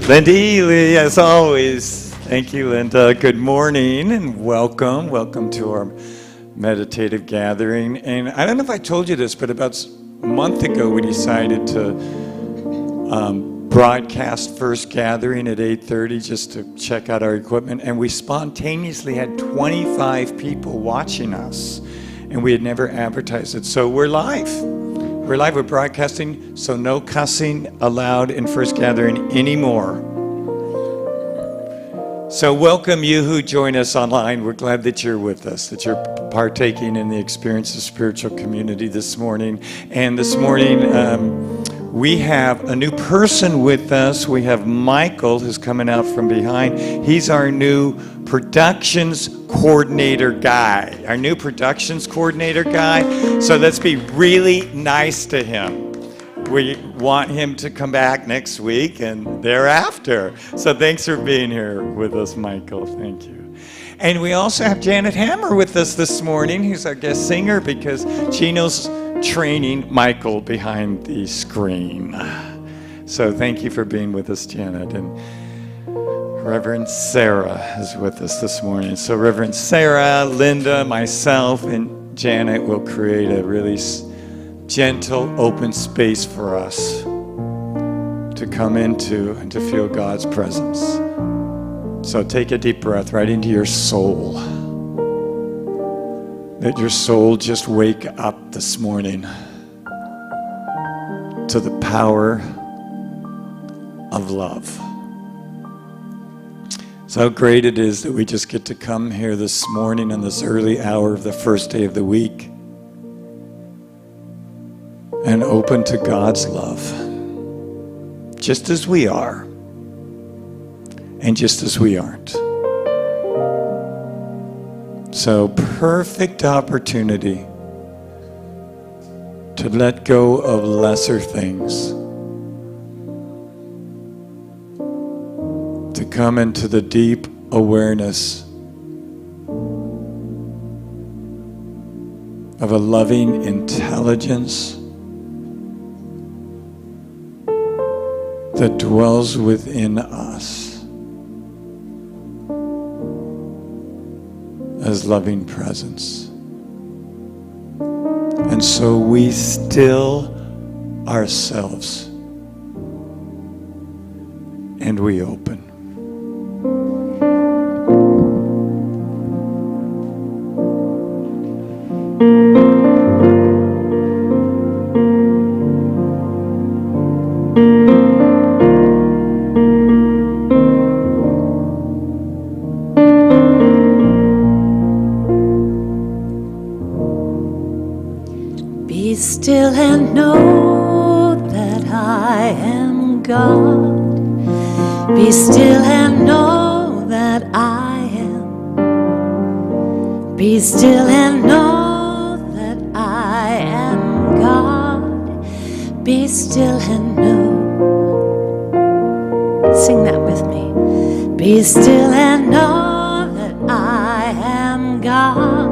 Linda Ely, as always. Thank you, Linda. Good morning and welcome. Welcome to our meditative gathering. And I don't know if I told you this, but about a month ago we decided to broadcast first gathering at 8:30 just to check out our equipment. And we spontaneously had 25 people watching us. And we had never advertised it. So we're live. We're live, we're broadcasting, so no cussing allowed in First Gathering anymore. So welcome you who join us online. We're glad that you're with us, that you're partaking in the experience of spiritual community this morning. And this morning, we have a new person with us. We have Michael, who's coming out from behind. He's our new productions coordinator guy. Our new productions coordinator guy. So let's be really nice to him. We want him to come back next week and thereafter. So thanks for being here with us, Michael. Thank you. And we also have Janet Hammer with us this morning, who's our guest singer, because Gino's training Michael behind the screen. So thank you for being with us, Janet. And Reverend Sarah is with us this morning. So Reverend Sarah, Linda, myself, and Janet will create a really gentle, open space for us to come into and to feel God's presence. So take a deep breath right into your soul. Let your soul just wake up this morning to the power of love. So how great it is that we just get to come here this morning on this early hour of the first day of the week and open to God's love, just as we are and just as we aren't. So perfect opportunity to let go of lesser things, to come into the deep awareness of a loving intelligence that dwells within us as loving presence. And so we still ourselves and we open. Be still and know that I am God. Be still and know that I am. Be still and know that I am God. Be still and know. Sing that with me. Be still and know that I am God.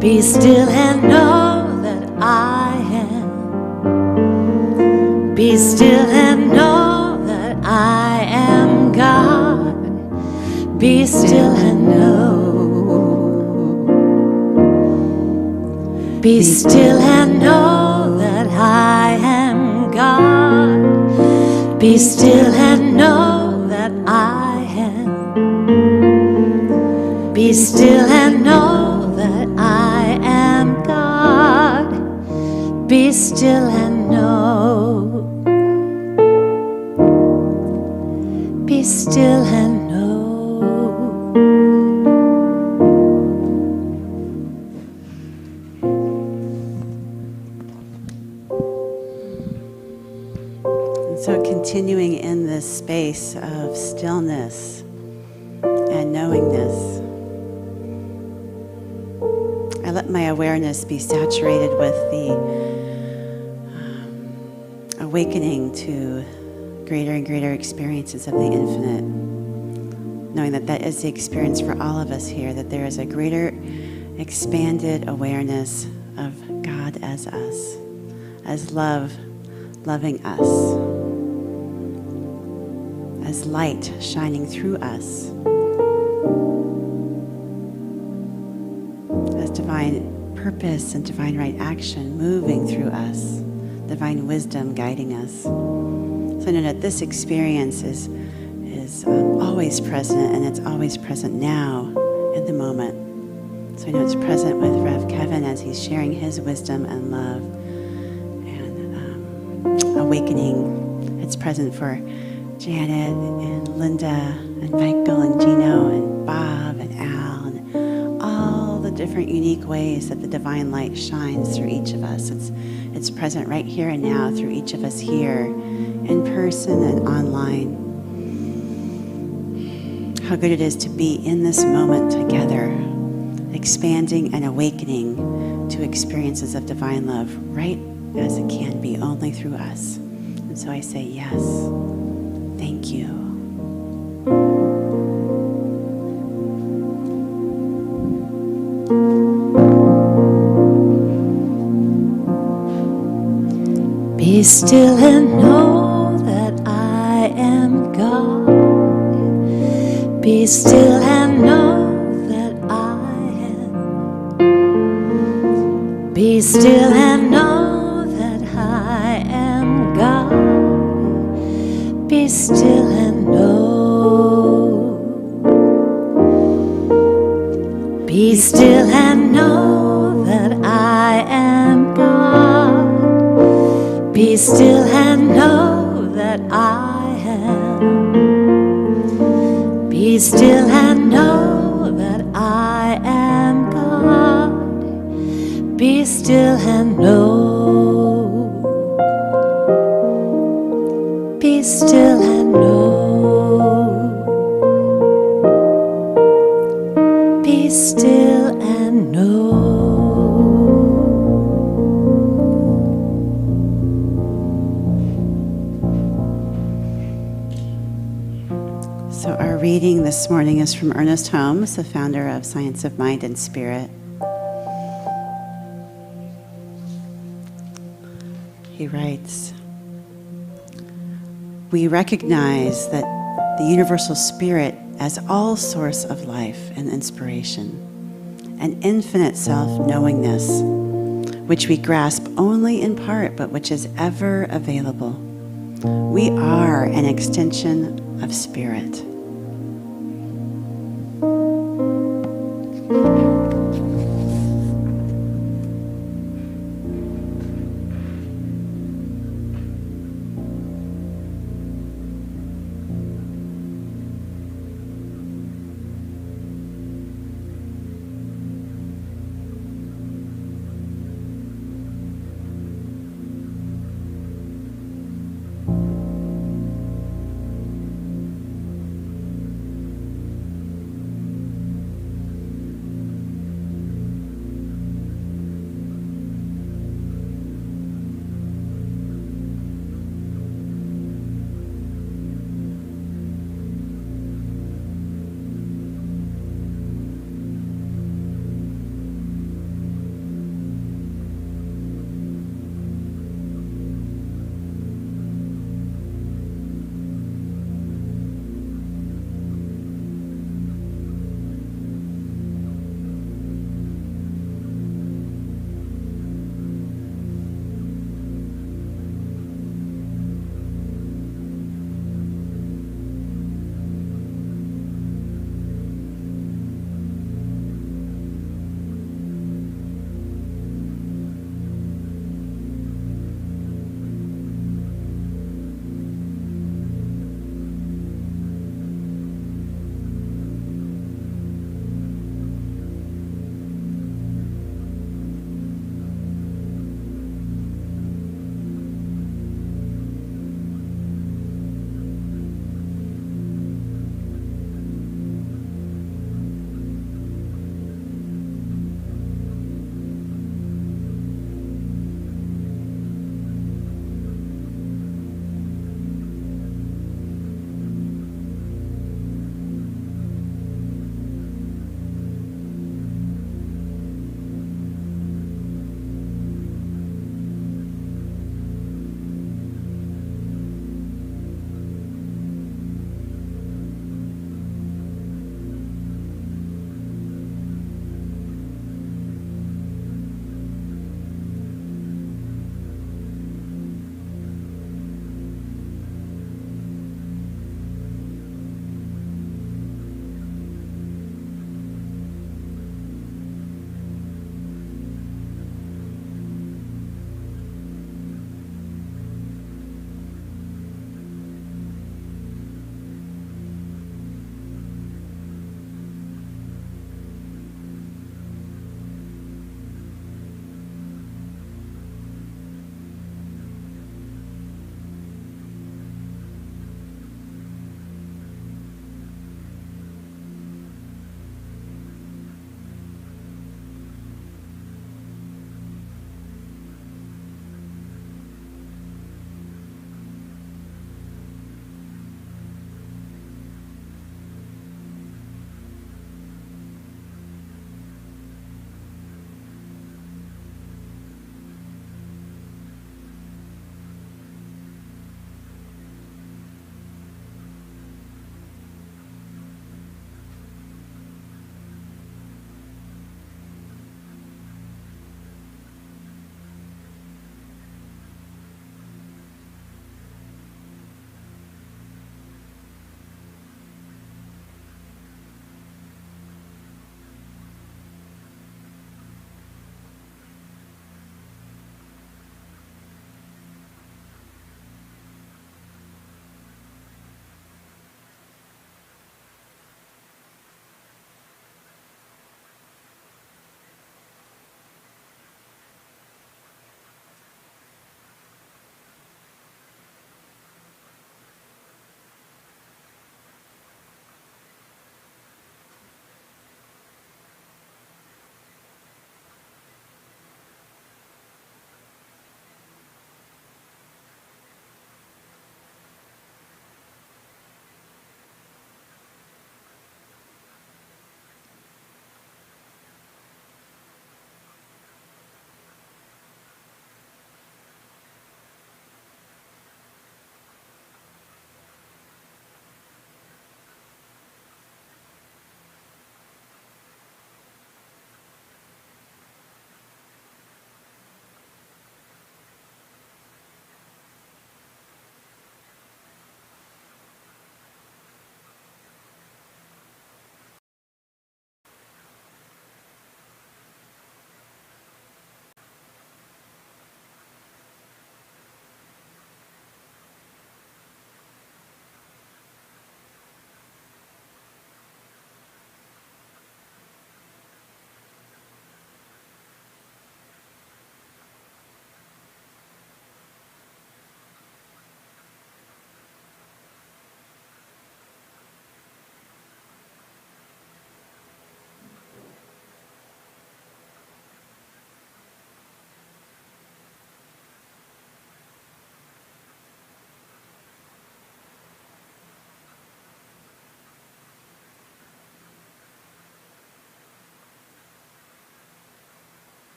Be still and know that I am. Be still and know that I am God. Be still and know. Be still and know that I am God. Be still and know that I am. Be still and know that I am God. Be still and know. Be still and know. And so continuing in this space of stillness and knowingness, I let my awareness be saturated with the awakening to greater and greater experiences of the infinite, knowing that that is the experience for all of us here, that there is a greater expanded awareness of God as us, as love, loving us. as light shining through us, as divine purpose and divine right action moving through us, divine wisdom guiding us. So I know that this experience is always present, and it's always present now in the moment. So I know it's present with Rev Kevin as he's sharing his wisdom and love and awakening. It's present for Janet and Linda and Michael and Gino and Bob and Al and all the different unique ways that the divine light shines through each of us. It's present right here and now through each of us here, in person and online. How good it is to be in this moment together, expanding and awakening to experiences of divine love, right as it can be, only through us. And so I say yes, thank you. Be still and know that I am God. Be still and know that I am. Be still and know that I am God. Be still and know. Be still and know that I am God. Be still and know that I am. Be still and know that I am God. Be still and know. Be still and know. Be still and know. So our reading this morning is from Ernest Holmes, the founder of Science of Mind and Spirit. He writes, "We recognize that the universal spirit as all source of life and inspiration, an infinite self-knowingness, which we grasp only in part, but which is ever available. We are an extension of spirit."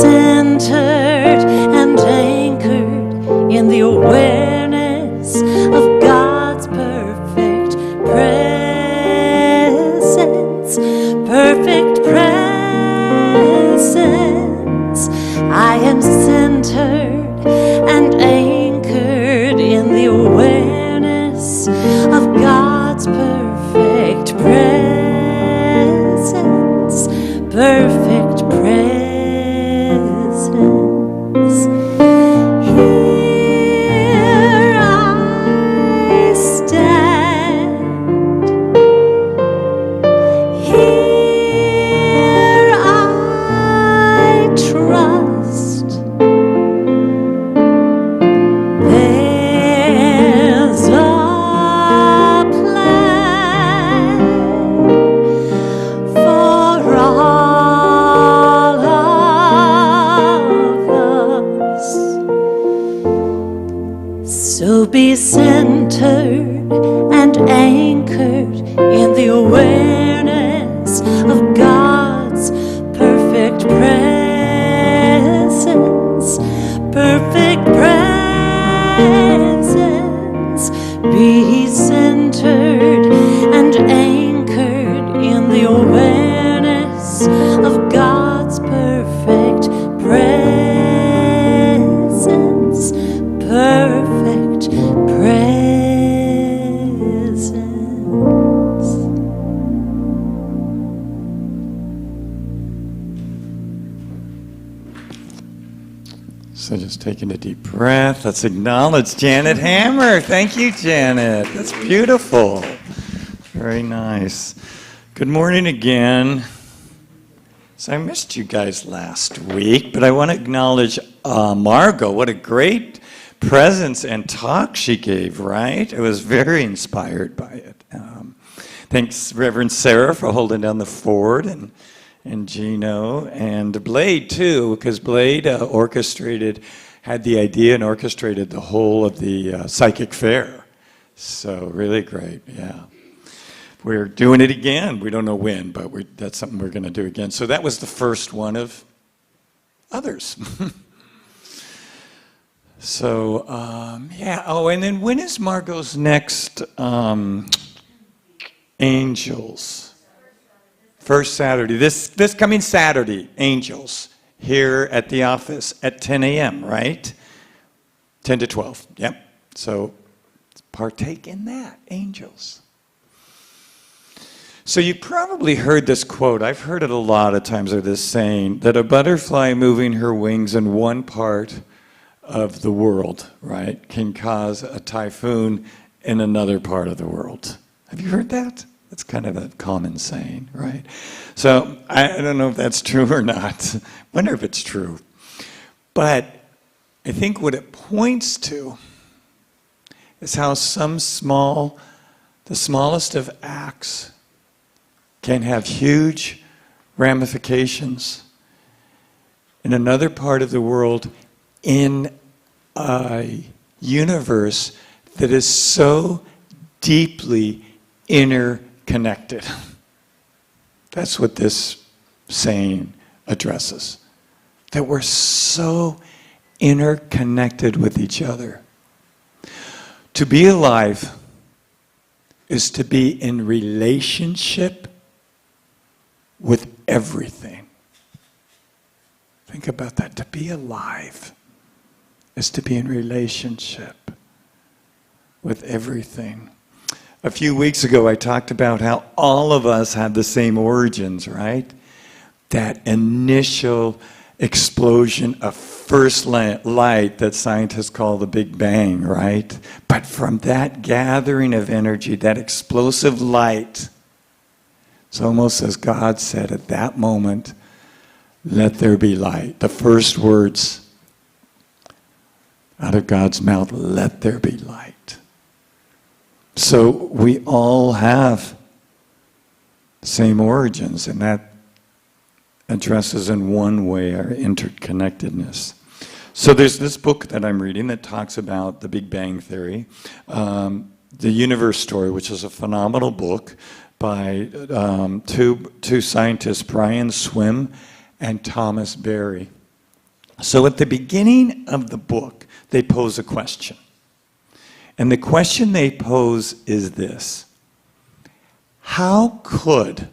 centered and anchored in the awareness of God's perfect presence. Perfect presence. I am centered and anchored in the awareness of God's perfect presence. Perfect presence. Here I stand. Here I trust. There's a plan for all of us. So be centered and anchored in the awareness of God's perfect presence. Perfect presence. Be centered and anchored in the awareness of God's perfect presence. Perfect presence. So just taking a deep breath. Let's acknowledge Janet Hammer. Thank you, Janet. That's beautiful. Very nice. Good morning again. So I missed you guys last week, but I want to acknowledge Margot. What a great presence and talk she gave, right? I was very inspired by it. Thanks, Reverend Sarah, for holding down the fort, and Gino, and Blade, too, because Blade had the idea and orchestrated the whole of the psychic fair. So really great, yeah. We're doing it again. We don't know when, but that's something we're going to do again. So that was the first one of others. So, yeah. Oh, and then when is Margot's next Angels? First Saturday. This coming Saturday, Angels, here at the office at 10 a.m., right? 10 to 12, yep. So partake in that, Angels. So you probably heard this quote. I've heard it a lot of times, or this saying, that a butterfly moving her wings in one part of the world, right, can cause a typhoon in another part of the world. Have you heard that? That's kind of a common saying, right? So I don't know if that's true or not. Wonder if it's true. But I think what it points to is how the smallest of acts can have huge ramifications in another part of the world, in a universe that is so deeply interconnected. That's what this saying addresses. That we're so interconnected with each other. To be alive is to be in relationship with everything. Think about that. To be alive is to be in relationship with everything. A few weeks ago, I talked about how all of us have the same origins, right? That initial explosion of first light that scientists call the Big Bang, right? But from that gathering of energy, that explosive light, it's almost as God said at that moment, let there be light. The first words out of God's mouth, let there be light. So we all have the same origins, and that addresses in one way our interconnectedness. So there's this book that I'm reading that talks about the Big Bang Theory, The Universe Story, which is a phenomenal book by two scientists, Brian Swim and Thomas Berry. So at the beginning of the book, they pose a question. And the question they pose is this: how could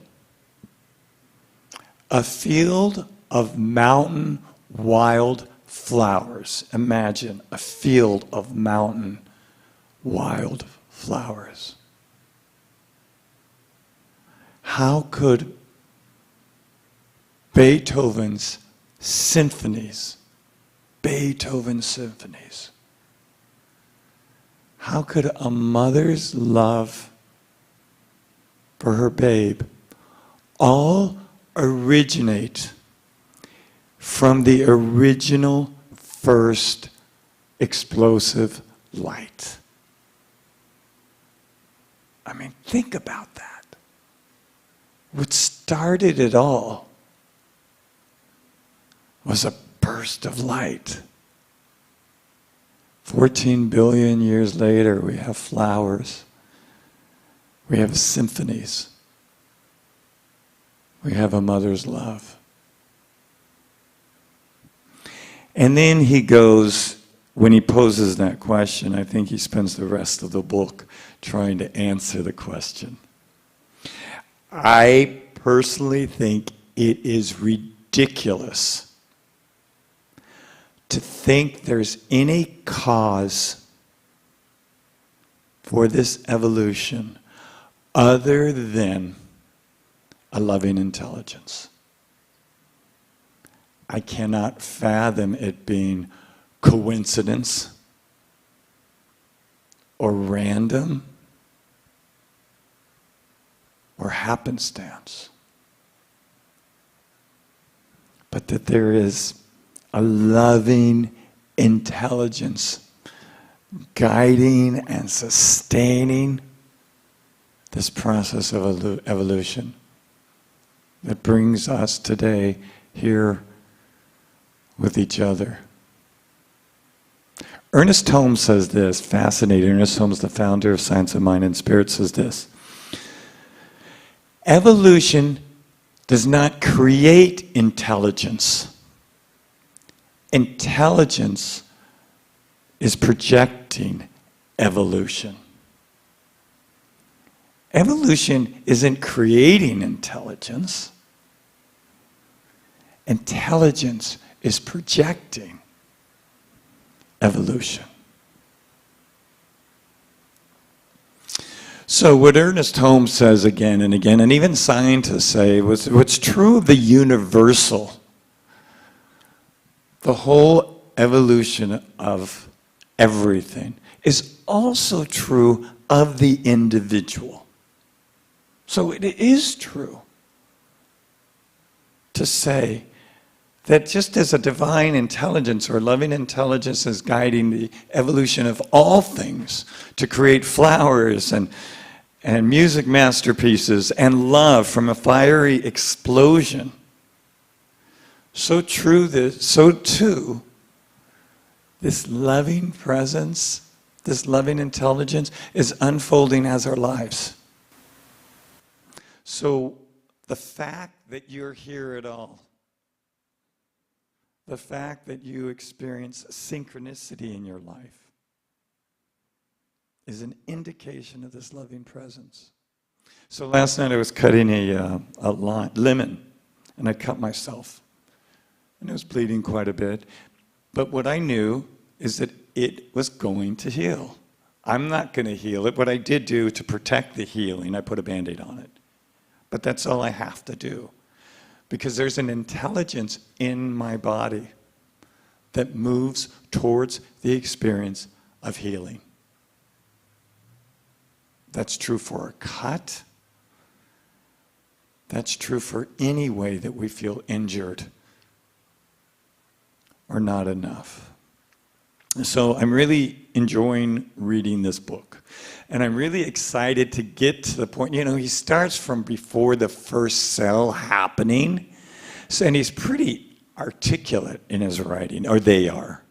a field of mountain wild flowers, imagine a field of mountain wild flowers, how could Beethoven's symphonies, how could a mother's love for her babe all originate from the original first explosive light? I mean, think about that. What started it all was a burst of light. 14 billion years later, we have flowers. We have symphonies. We have a mother's love. And then he goes, when he poses that question, I think he spends the rest of the book trying to answer the question. I personally think it is ridiculous to think there's any cause for this evolution other than a loving intelligence. I cannot fathom it being coincidence or random or happenstance, but that there is a loving intelligence guiding and sustaining this process of evolution that brings us today here with each other. Ernest Holmes says this, fascinating. Ernest Holmes, the founder of Science of Mind and Spirit, says this: evolution does not create intelligence. Intelligence is projecting evolution. Evolution isn't creating intelligence. Intelligence is projecting evolution. So what Ernest Holmes says again and again, and even scientists say, what's true of the universal, the whole evolution of everything, is also true of the individual. So it is true to say that just as a divine intelligence or loving intelligence is guiding the evolution of all things to create flowers and music masterpieces and love from a fiery explosion, so too this loving presence, this loving intelligence is unfolding as our lives. So the fact that you're here at all, the fact that you experience synchronicity in your life, is an indication of this loving presence. So last night I was cutting a lemon, and I cut myself. And it was bleeding quite a bit. But what I knew is that it was going to heal. I'm not going to heal it. What I did do to protect the healing, I put a Band-Aid on it. But that's all I have to do. Because there's an intelligence in my body that moves towards the experience of healing. That's true for a cut. That's true for any way that we feel injured or not enough. So I'm really enjoying reading this book. And I'm really excited to get to the point, he starts from before the first cell happening. So, and he's pretty articulate in his writing, or they are.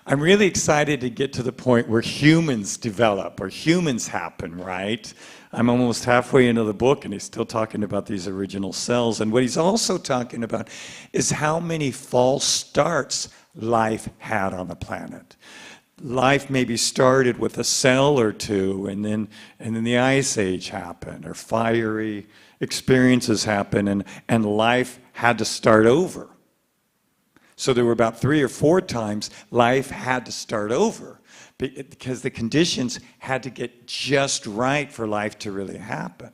I'm really excited to get to the point where humans develop or humans happen, right? I'm almost halfway into the book and he's still talking about these original cells. And what he's also talking about is how many false starts life had on the planet. Life maybe started with a cell or two, and then the ice age happened, or fiery experiences happened, and life had to start over. So there were about 3 or 4 times life had to start over because the conditions had to get just right for life to really happen.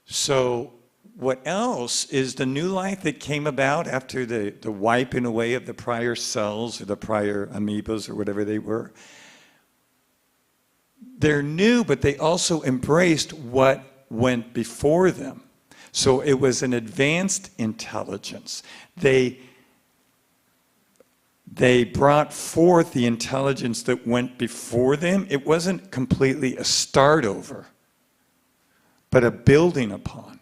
So what else is the new life that came about after the wiping away of the prior cells or the prior amoebas or whatever they were? They're new, but they also embraced what went before them. So it was an advanced intelligence. They brought forth the intelligence that went before them. It wasn't completely a start over, but a building upon.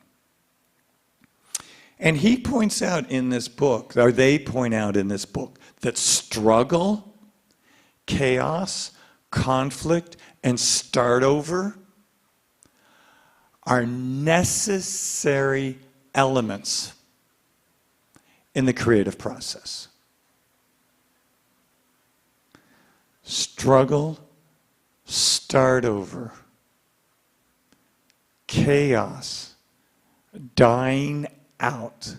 And he points out in this book, or they point out in this book, that struggle, chaos, conflict, and start over are necessary elements in the creative process. Struggle, start over, chaos, dying out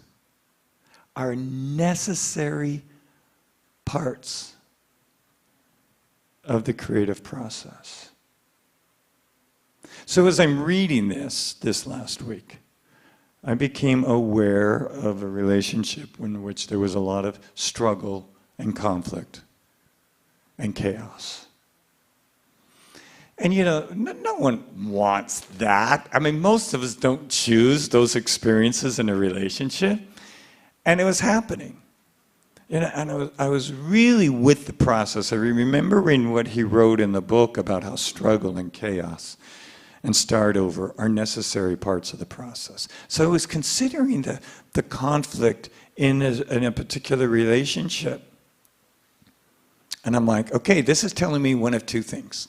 are necessary parts of the creative process. So as I'm reading this last week, I became aware of a relationship in which there was a lot of struggle and conflict and chaos. And you know, no one wants that. I mean, most of us don't choose those experiences in a relationship. And it was happening. You know, and I was really with the process. I remember reading what he wrote in the book about how struggle and chaos and start over are necessary parts of the process. So I was considering the conflict in a particular relationship. And I'm like, okay, this is telling me one of 2 things.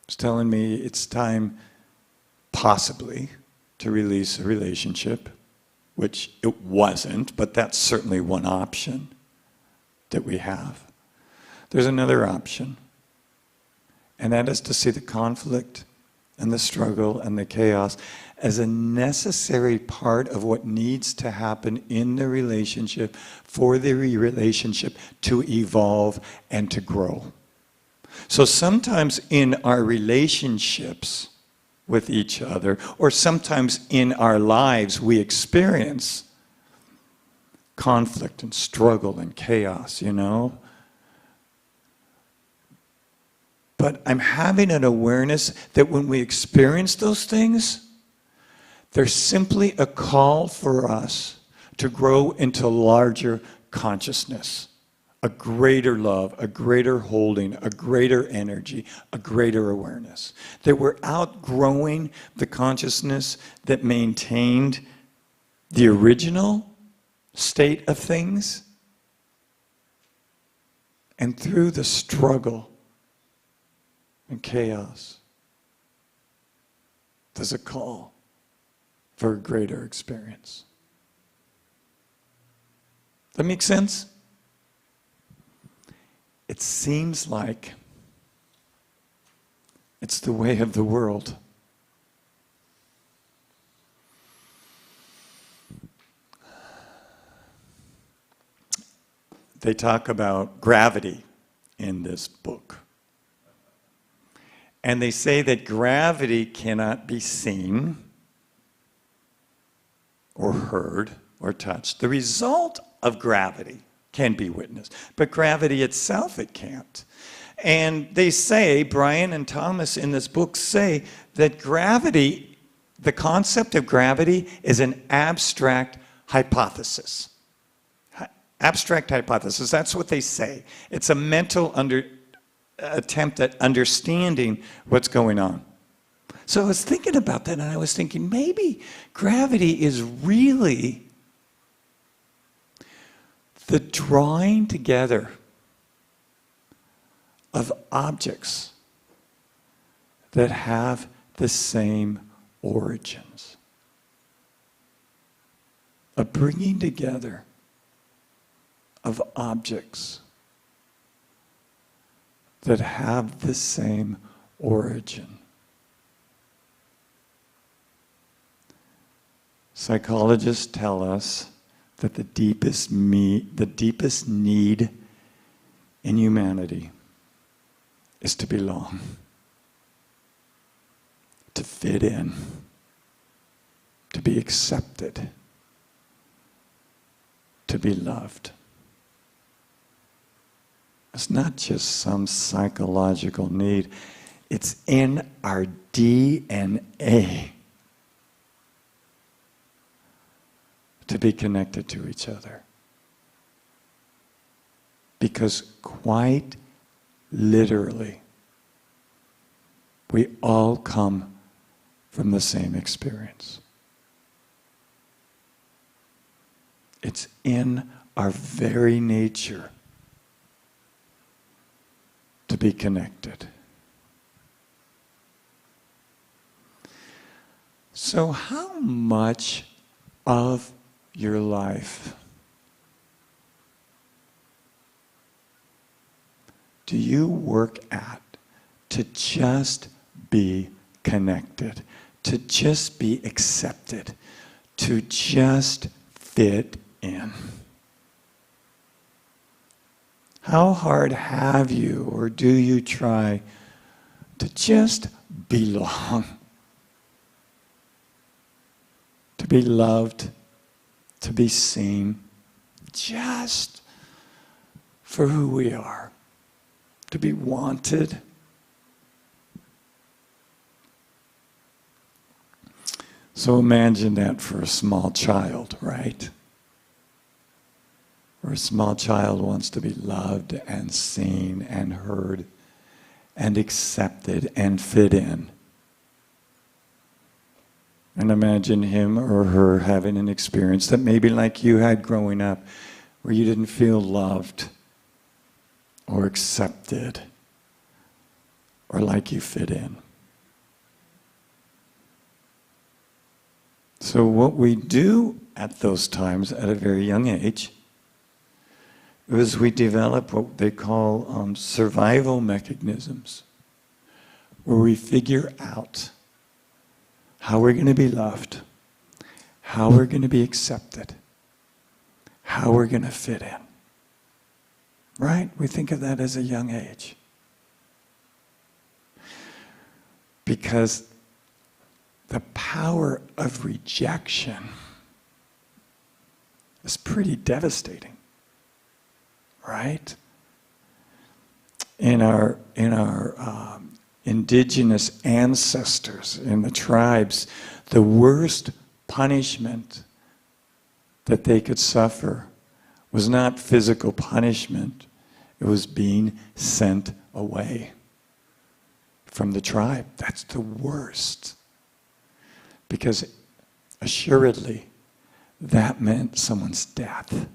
It's telling me it's time, possibly, to release a relationship, which it wasn't, but that's certainly one option that we have. There's another option, and that is to see the conflict and the struggle and the chaos as a necessary part of what needs to happen in the relationship for the relationship to evolve and to grow. So sometimes in our relationships with each other, or sometimes in our lives, we experience conflict and struggle and chaos, you know. But I'm having an awareness that when we experience those things, they're simply a call for us to grow into larger consciousness, a greater love, a greater holding, a greater energy, a greater awareness. That we're outgrowing the consciousness that maintained the original state of things. And through the struggle and chaos, there's a call for a greater experience. That makes sense? It seems like it's the way of the world. They talk about gravity in this book. And they say that gravity cannot be seen or heard or touched. The result of gravity can be witnessed, but gravity itself it can't. And they say, Brian and Thomas in this book say that gravity, the concept of gravity is an abstract hypothesis. Abstract hypothesis, that's what they say. It's a mental attempt at understanding what's going on. So I was thinking about that, and I was thinking maybe gravity is really the drawing together of objects that have the same origins. A bringing together of objects that have the same origin. Psychologists tell us that the deepest need in humanity is to belong, to fit in, to be accepted, to be loved. It's not just some psychological need. It's in our DNA to be connected to each other. Because quite literally, we all come from the same experience. It's in our very nature to be connected. So how much of your life do you work at to just be connected, to just be accepted, to just fit in? How hard have you or do you try to just belong? To be loved, to be seen, just for who we are, to be wanted. So imagine that for a small child, right? Where a small child wants to be loved and seen and heard and accepted and fit in. And imagine him or her having an experience that maybe like you had growing up, where you didn't feel loved or accepted or like you fit in. So what we do at those times at a very young age is we develop what they call survival mechanisms, where we figure out how we're going to be loved, how we're going to be accepted, how we're going to fit in. Right? We think of that as a young age. Because the power of rejection is pretty devastating. Right? In our indigenous ancestors, in the tribes, the worst punishment that they could suffer was not physical punishment. It was being sent away from the tribe. That's the worst. Because assuredly, that meant someone's death.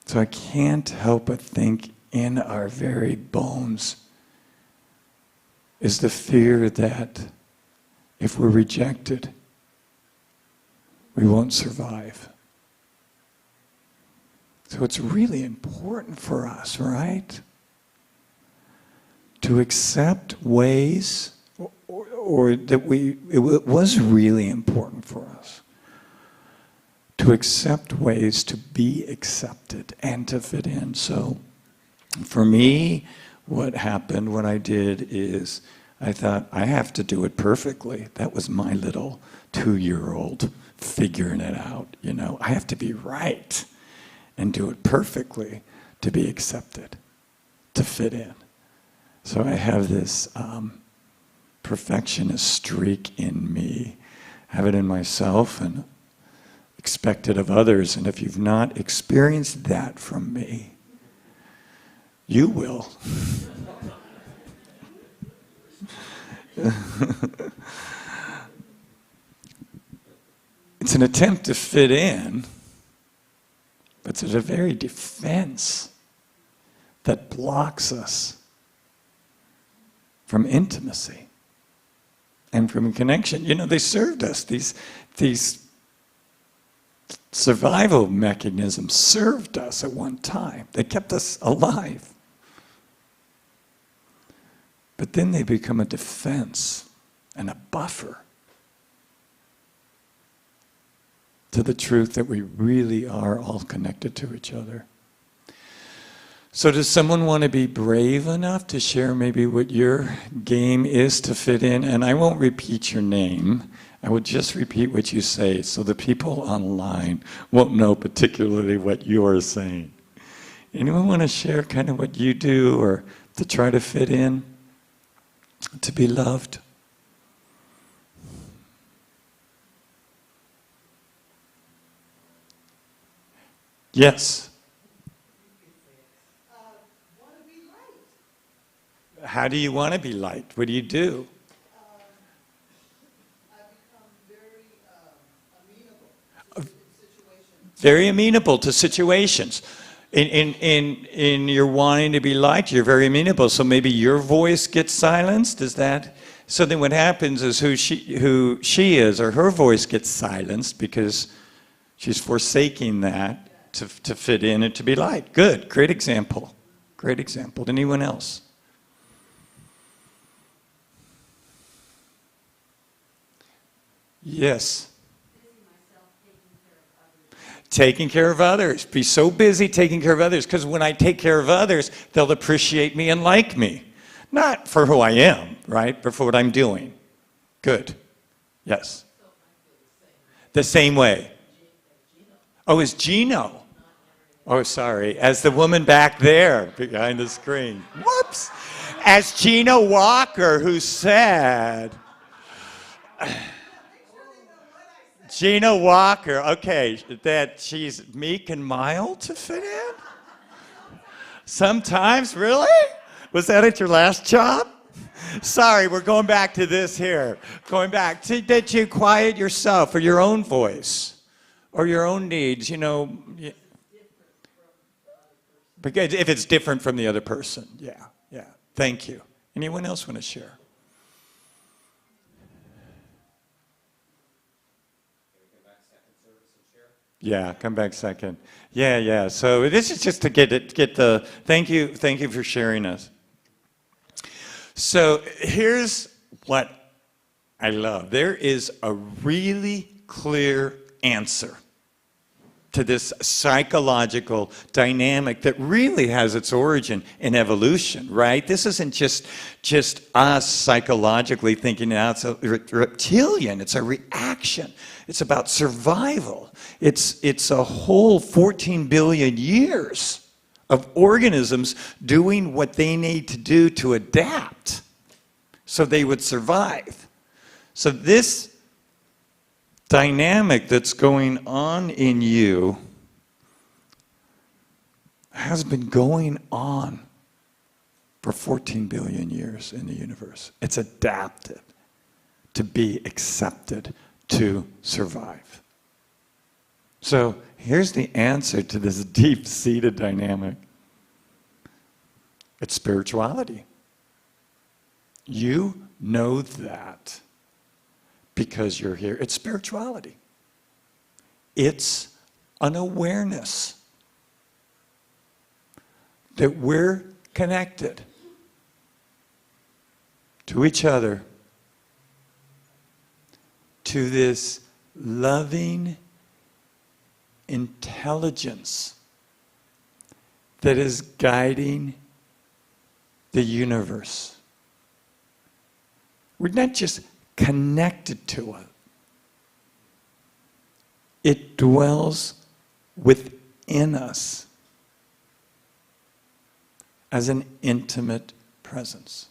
So I can't help but think in our very bones is the fear that if we're rejected, we won't survive. So it's really important for us, right? To accept ways, or that it was really important for us to accept ways to be accepted and to fit in. So for me, what happened, what I did is I thought, I have to do it perfectly. That was my little 2-year-old figuring it out, you know. I have to be right and do it perfectly to be accepted, to fit in. So I have this perfectionist streak in me. I have it in myself and expect it of others. And if you've not experienced that from me, you will. It's an attempt to fit in, but it's a very defense that blocks us from intimacy and from connection. You know, they served us. These survival mechanisms served us at one time. They kept us alive. But then they become a defense and a buffer to the truth that we really are all connected to each other. So does someone want to be brave enough to share maybe what your game is to fit in? And I won't repeat your name. I will just repeat what you say so the people online won't know particularly what you're saying. Anyone want to share kind of what you do or to try to fit in, to be loved? Yes. How do you want to be liked? What do you do? I become very amenable to situations. Very amenable to situations. In your wanting to be liked, you're very amenable. So maybe your voice gets silenced. Is that? So then what happens is who she is or her voice gets silenced because she's forsaking that to fit in and to be liked. Good. Great example. Great example. Anyone else? Yes. Taking care of others. Be so busy taking care of others, because when I take care of others, they'll appreciate me and like me. Not for who I am, right? But for what I'm doing. Good. Yes. The same way. Oh, it's Gino. Oh, sorry. As the woman back there behind the screen. Whoops. As Gino Walker, who said... Gina Walker, okay, that she's meek and mild to fit in? Sometimes, really? Was that at your last job? Sorry, we're going back to this here. Going back to, did you quiet yourself or your own voice or your own needs, you know? Because if it's different from the other person, yeah. Thank you. Anyone else want to share? Yeah, come back second. Yeah. So this is just to get the thank you for sharing us. So here's what I love. There is a really clear answer to this psychological dynamic that really has its origin in evolution, right? This isn't just us psychologically thinking now it's a reptilian, it's a reaction. It's about survival. It's a whole 14 billion years of organisms doing what they need to do to adapt so they would survive. So this dynamic that's going on in you has been going on for 14 billion years in the universe. It's adapted to be accepted to survive. So here's the answer to this deep-seated dynamic. It's spirituality. You know that because you're here. It's spirituality. It's an awareness that we're connected to each other, to this loving intelligence that is guiding the universe. We're not just connected to it. It dwells within us as an intimate presence.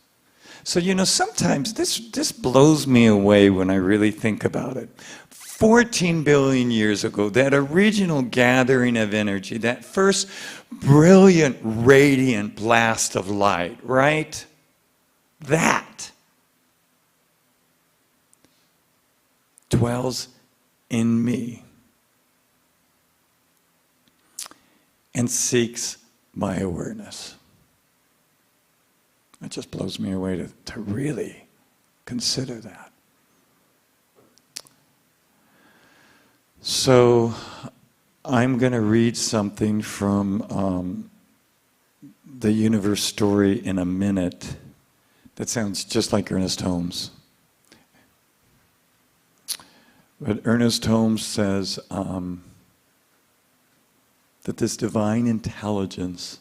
So, you know, sometimes this blows me away when I really think about it. 14 billion years ago, that original gathering of energy, that first brilliant, radiant blast of light, right? That dwells in me and seeks my awareness. It just blows me away to really consider that. So I'm going to read something from the universe story in a minute that sounds just like Ernest Holmes. But Ernest Holmes says that this divine intelligence,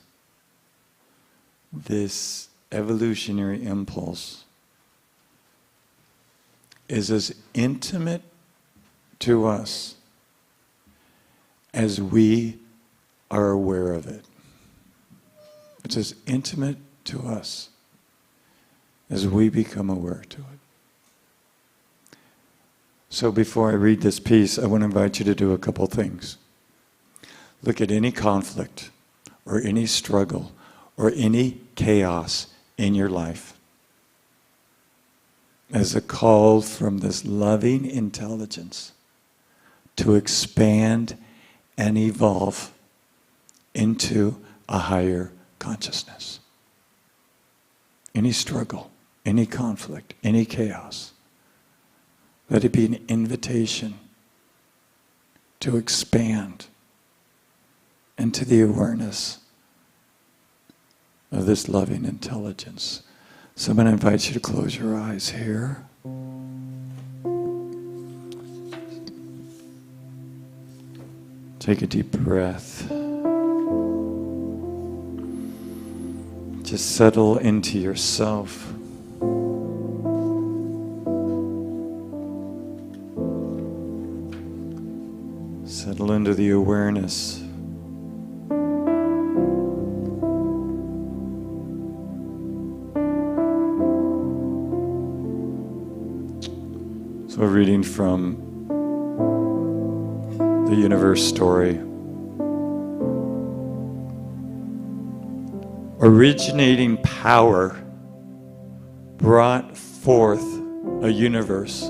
this evolutionary impulse, is as intimate to us as we are aware of it. It's as intimate to us as we become aware to it. So before I read this piece, I want to invite you to do a couple things. Look at any conflict or any struggle or any chaos in your life as a call from this loving intelligence to expand and evolve into a higher consciousness. Any struggle, any conflict, any chaos, let it be an invitation to expand into the awareness of this loving intelligence. So I'm going to invite you to close your eyes here. Take a deep breath. Just settle into yourself. Settle into the awareness. So, reading from the universe story. Originating power brought forth a universe.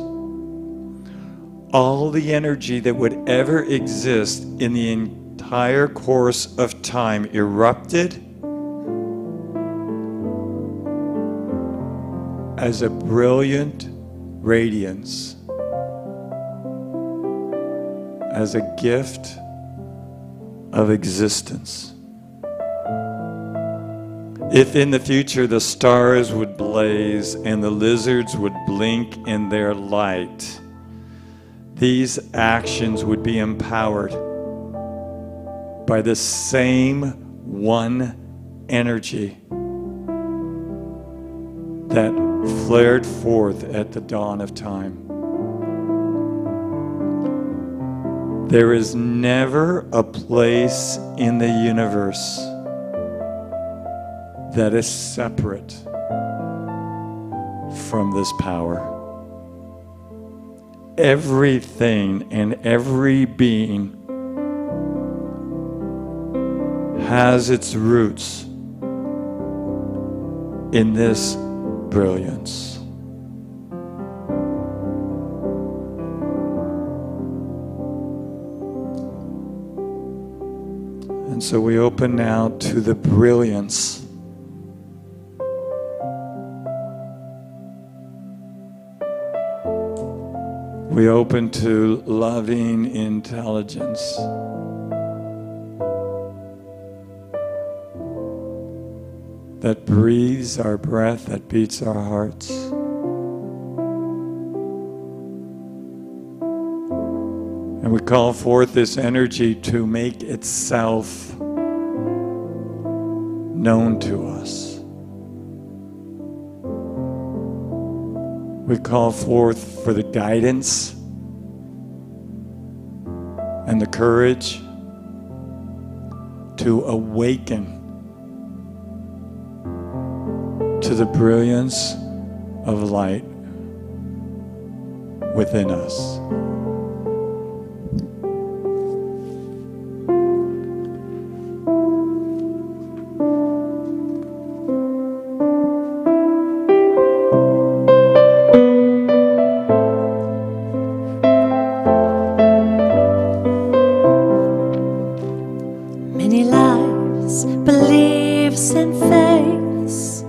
All the energy that would ever exist in the entire course of time erupted as a brilliant radiance, as a gift of existence. If in the future the stars would blaze and the lizards would blink in their light, these actions would be empowered by the same one energy that flared forth at the dawn of time. There is never a place in the universe that is separate from this power. Everything and every being has its roots in this brilliance. And so we open now to the brilliance we open to loving intelligence. That breathes our breath, that beats our hearts. And we call forth this energy to make itself known to us. We call forth for the guidance and the courage to awaken to the brilliance of light within us. Many lives, beliefs and faiths,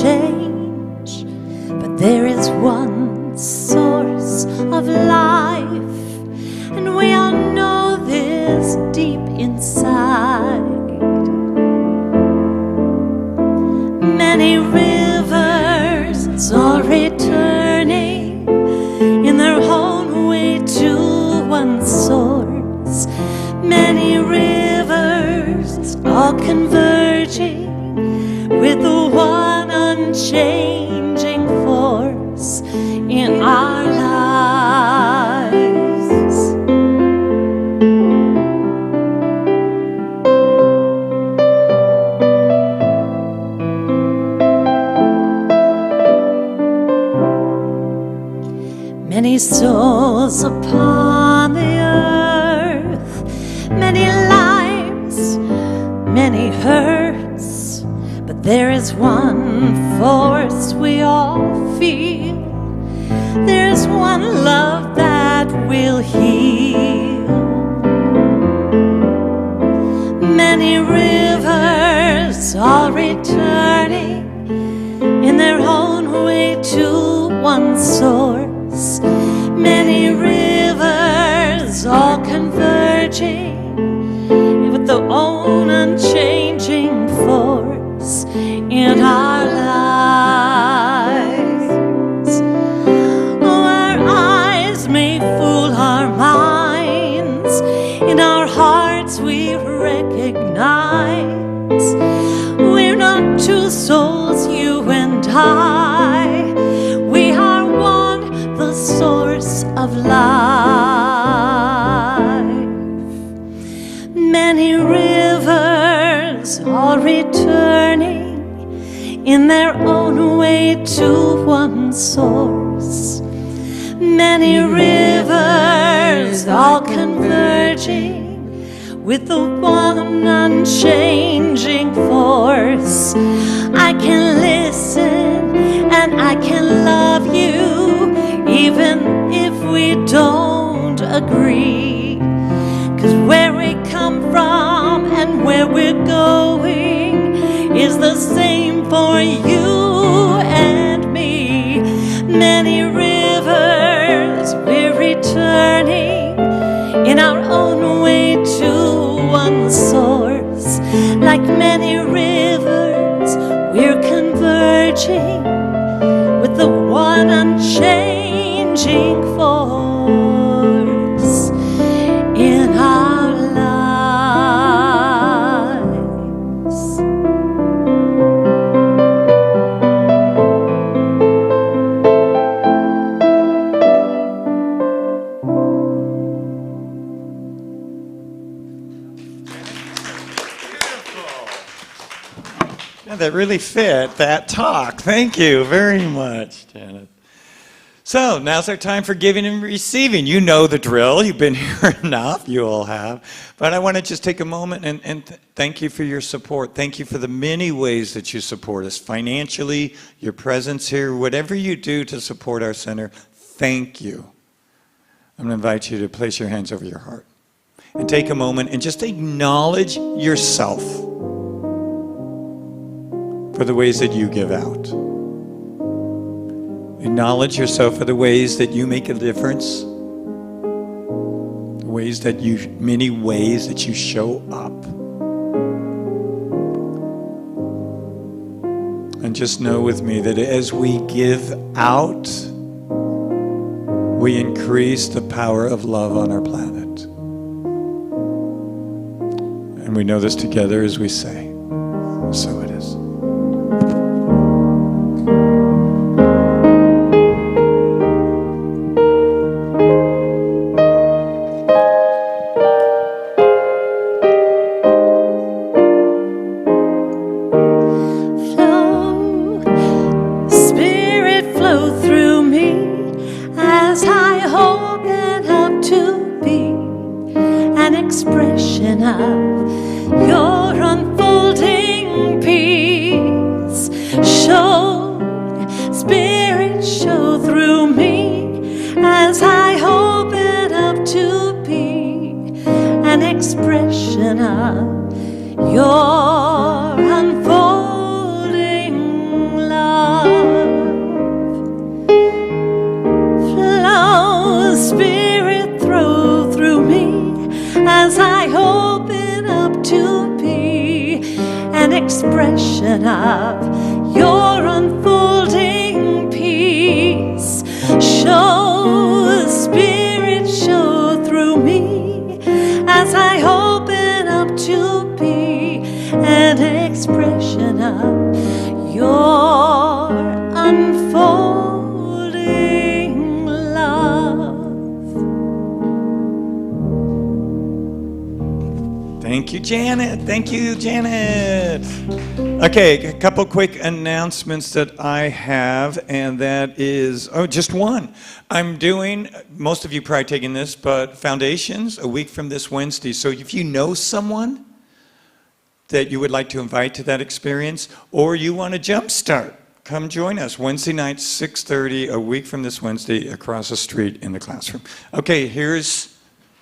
change, but there is one source of life, and we all know this deep inside. Many rivers are returning in their own way to one source. Many rivers are converging with the one unchanging force in our lives. Many souls upon the earth, many lives, many hurts, but there is one force we all feel. There's one love that will heal. Many rivers are returning in their own way to one source. Many rivers all converging with the own unchanging force in our lives. Oh, our eyes may fool our minds, in our hearts we recognize we're not two souls, you and I. We are one, the source of life. Many rivers are returning in their own way to one source. Many rivers all converging with the one unchanging force. I can listen and I can love you even if we don't agree, 'cause where we come from and where we're going is the same for you and me. Many rivers we're returning in our own way to one source. Like many rivers we're converging with the one unchanging force in our lives. Yeah, that really fit that talk. Thank you very much, Janet. So now's our time for giving and receiving. You know the drill. You've been here enough. You all have. But I want to just take a moment and thank you for your support. Thank you for the many ways that you support us financially, your presence here, whatever you do to support our center. Thank you. I'm going to invite you to place your hands over your heart and take a moment and just acknowledge yourself for the ways that you give out. Acknowledge yourself for the ways that you make a difference, many ways that you show up. And just know with me that as we give out, we increase the power of love on our planet. And we know this together as we say, so it is. Expression of your unfolding peace. Show, Spirit, show through me as I open up to be an expression of your unfolding love. an expression of your unfolding peace. Show, Spirit, show through me as I open up to be an expression of your unfolding love. Thank you, Janet. Thank you, Janet. Okay, a couple quick announcements that I have, and that is, just one. I'm doing, most of you probably taking this, but Foundations a week from this Wednesday. So if you know someone that you would like to invite to that experience, or you want to jumpstart, come join us Wednesday night, 6:30, a week from this Wednesday, across the street in the classroom. Okay, here's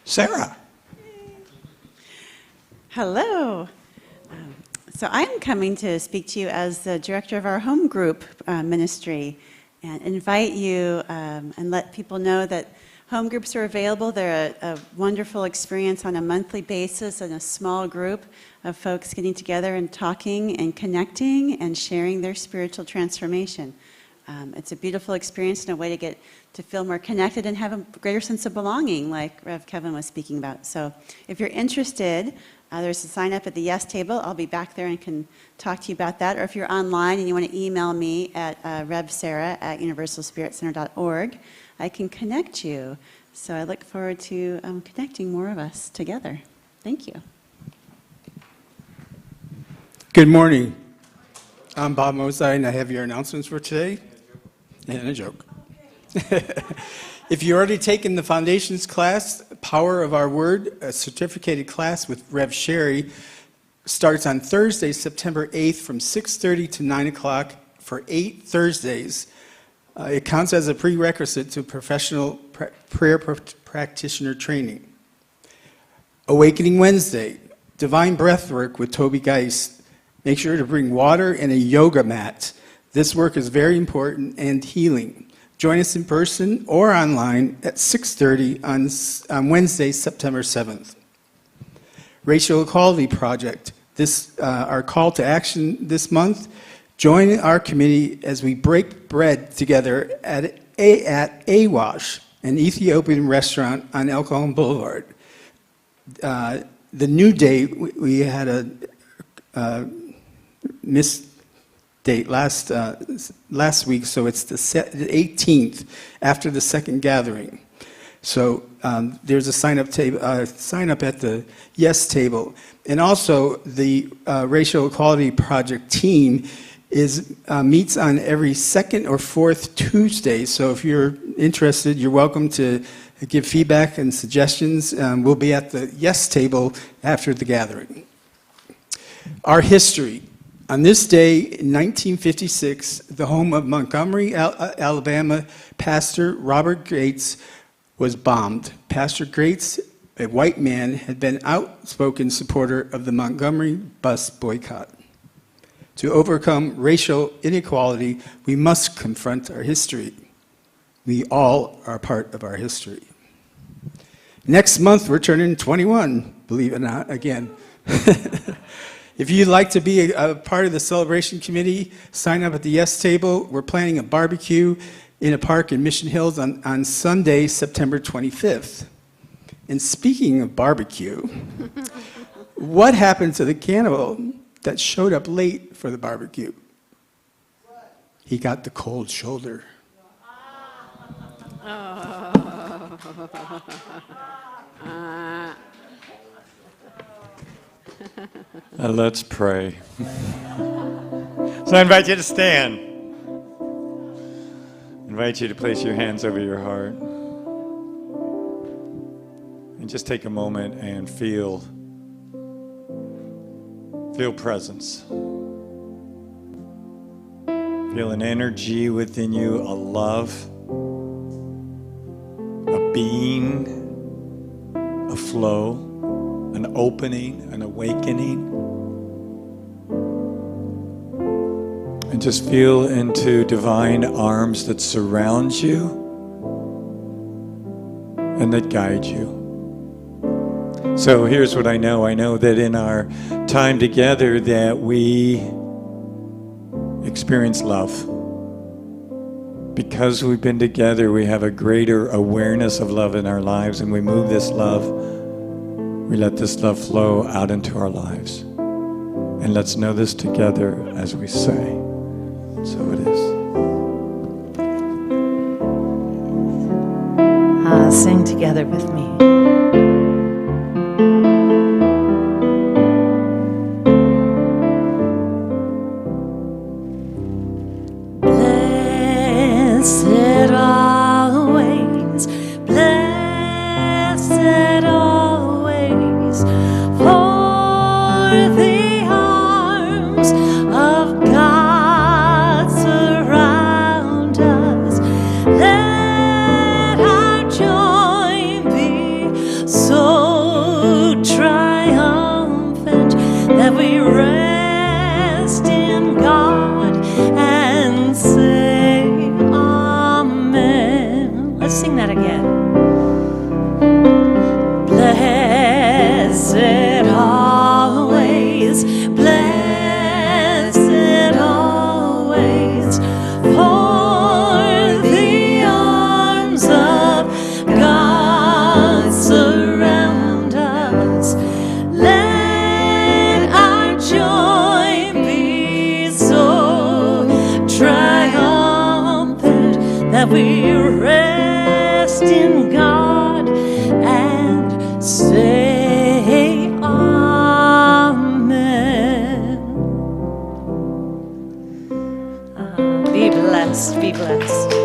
Sarah. Hello. So I'm coming to speak to you as the director of our home group ministry and invite you and let people know that home groups are available. They're a wonderful experience on a monthly basis in a small group of folks getting together and talking and connecting and sharing their spiritual transformation. It's a beautiful experience and a way to get to feel more connected and have a greater sense of belonging, like Rev Kevin was speaking about. So if you're interested, there's a sign up at the Yes table. I'll be back there and can talk to you about that. Or if you're online and you want to email me at revsarah@universalspiritcenter.org, I can connect you. So I look forward to connecting more of us together. Thank you. Good morning. I'm Bob Mosai, and I have your announcements for today. And a joke. If you've already taken the Foundations class, Power of Our Word, a certificated class with Rev Sherry, starts on Thursday, September 8th from 6:30 to 9 o'clock for 8 Thursdays. It counts as a prerequisite to professional prayer practitioner training. Awakening Wednesday, Divine Breathwork with Toby Geist. Make sure to bring water and a yoga mat. This work is very important and healing. Join us in person or online at 6:30 on Wednesday, September 7th. Racial Equality Project. This our call to action this month. Join our committee as we break bread together at Awash, an Ethiopian restaurant on Elkhorn Boulevard. The new date, we had a missed date last week, so it's the 18th after the second gathering. So there's a sign up at the Yes table, and also the Racial Equality Project team meets on every second or fourth Tuesday. So if you're interested, you're welcome to give feedback and suggestions. We'll be at the Yes table after the gathering. Our history. On this day in 1956, the home of Montgomery, Alabama pastor Robert Gates was bombed. Pastor Gates, a white man, had been an outspoken supporter of the Montgomery bus boycott. To overcome racial inequality, we must confront our history. We all are part of our history. Next month, we're turning 21, believe it or not, again. If you'd like to be a part of the celebration committee, sign up at the Yes table. We're planning a barbecue in a park in Mission Hills on Sunday, September 25th. And speaking of barbecue, what happened to the cannibal that showed up late for the barbecue? He got the cold shoulder. Let's pray. So I invite you to stand. I invite you to place your hands over your heart. And just take a moment and feel presence. Feel an energy within you, a love, a being, a flow, an opening, an awakening. And just feel into divine arms that surround you and that guide you. So here's what I know. I know that in our time together that we experience love. Because we've been together, we have a greater awareness of love in our lives, and we move this love, we let this love flow out into our lives. And let's know this together as we say. So it is. Sing together with me. Blessed always, blessed always, for the arms of God surround us. Let our joy be so triumphant that we rest in God and say amen. Let's sing that again. Blessed always, blessed always, for the arms of God surround us. Let our joy be so triumphant that we rest in God and say amen. Be blessed, be blessed.